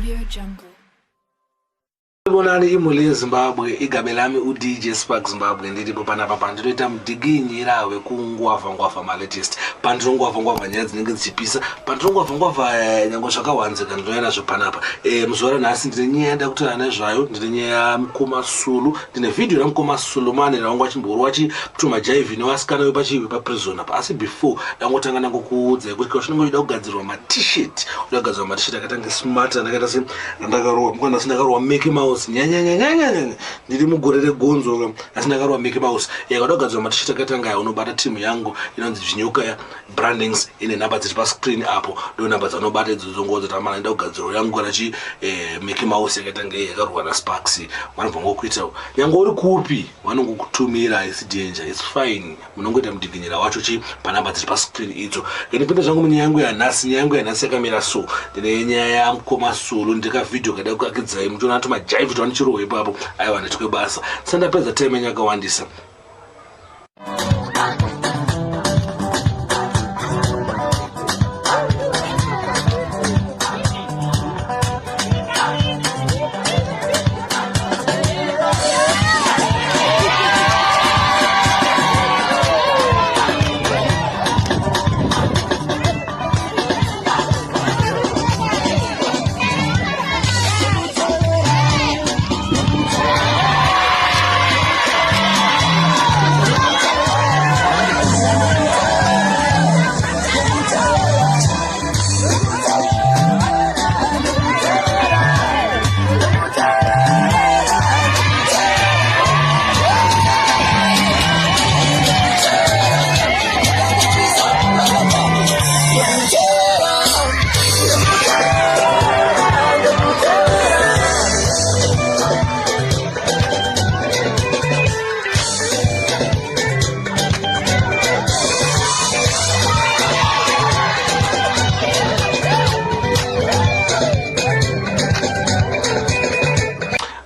Audio Jungle. Bonani imuli Zimbabwe igabelami uDJ Spark Zimbabwe ndiripo panapa pandiroita mudiginyirawe kungwavha malatest pandongwavha nyaya dzinenge dzichipisa pandongwavha nyango zvakawanzika ndinoenda zvopanapa muzora nhasi ndine nyaya yada kutaura nezvayo ndine nyaya yamukoma Sulu ndine video yamukoma Suluman rawangu achimborwa achituma jive newasikana wepachivi paprison apa asi before ndangotanga nangokuudza kuti kana uchida kugadzirwa ma-t-shirt udagadzirwa ma-t-shirt akatanga smart ndakaita se ndakarowa mukana sindakarowa Mickey Mouse nyanya ndiri mugore regonzo asi ndakarowa Mickey Mouse yakadagadzirwa ma-t-shirt akatanga unobata timu yangu inonzi Zvinyoka ya brandings ine namba dziri pascreen apo ndo namba dzaunobata idzo zongodzo tamana nda kugadzirwa yangu kana Mickey Mouse yakatanga yakarwa na Sparks vanobva ngokuita nyango uri kupi vanongokutumira is danger it's fine munongoita mudiginyira wacho panamba dziri pascreen idzo ndipinda zvangu munyaya yangu yanhasi yakamira so ndine nyaya yamukoma Sulu ndika video kada kukakidzai muchiona kuti majive twanichirohwe ipapo aiwa nditwe basa sandapedza time yangu yakawandisa.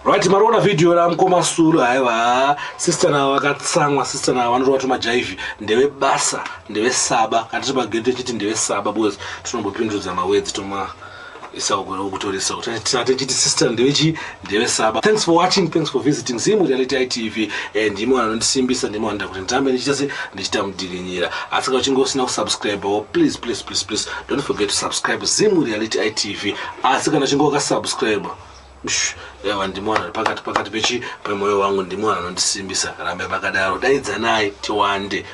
Right, marona video ramukoma Sulu aiwa sister na wakatsamwa sister na vanoti watu majive ndewe basa ndewe saba kana tipa gete chiti ndewe saba boys tinombopindudza mawedzi toma isakugona kutorisa kuti chiti sister ndewe saba. Thanks for watching, thanks for visiting Zimu Reality TV ndimo anondisimbisa ndimo wanda kuti nditambe ndichita mudiginyira asi kana uchinge usina kusubscribe please don't forget to subscribe Zimu Reality TV asi kana uchinge wakasubscribe yawa ndimwana pakati pechi pamoyo wangu ndimwana anondisimbisa rambe pakadaro daidzanai tiwande